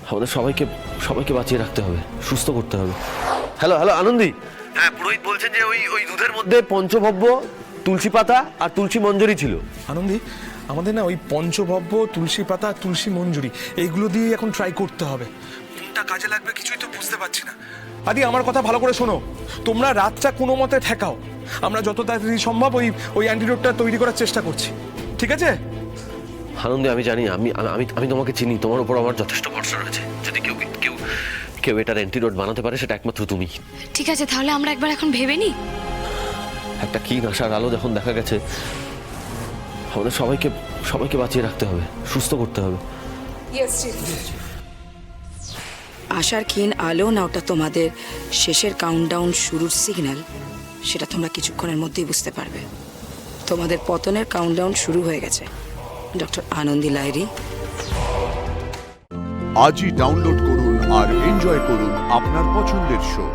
আমাদের সবাইকে সবাইকে বাঁচিয়ে রাখতে হবে, সুস্থ করতে হবে। হ্যালো হ্যালো আনন্দী, হ্যাঁ পুরোহিত বলছেন যে ওই দুধের মধ্যে পঞ্চভব্য, তুলসী পাতা আর তুলসী মঞ্জরি ছিল। আনন্দী, আমাদের না ওই পঞ্চভব্য, তুলসী পাতা, তুলসী মঞ্জুরি এইগুলো দিয়ে এখন ট্রাই করতে হবে। কোনটা কাজে লাগবে কিছুই তো বুঝতে পারছি না। আদি, আমার কথা ভালো করে শোনো, তোমরা রাতটা কোনো মতে ঠেকাও, আমরা যত তাড়াতাড়ি সম্ভব ওই অ্যান্টিডোটটা তৈরি করার চেষ্টা করছি, ঠিক আছে? আনন্দী, আমি জানি, আমি আমি আমি তোমাকে চিনি, তোমার উপর আমার যথেষ্ট ভরসা রয়েছে। যদি কেউ কেউ কেউ এটার অ্যান্টিডোট বানাতে পারে সেটা একমাত্র তুমি। ঠিক আছে, তাহলে আমরা একবার এখন ভেবে নিই। একটা ক্ষীণ আশার আলো যখন দেখা গেছে, আমাদের সবাইকে সবাইকে বাঁচিয়ে রাখতে হবে, সুস্থ করতে হবে। আশার ক্ষীণ আলো না ওটা তোমাদের শেষের কাউন্টডাউন শুরুর সিগন্যাল, সেটা তোমরা কিছুক্ষণের মধ্যেই বুঝতে পারবে। তোমাদের পতনের কাউন্টডাউন শুরু হয়ে গেছে। ডক্টর আনন্দী লাহিড়ী। আজই ডাউনলোড করুন আর এনজয় করুন আপনার পছন্দের শো।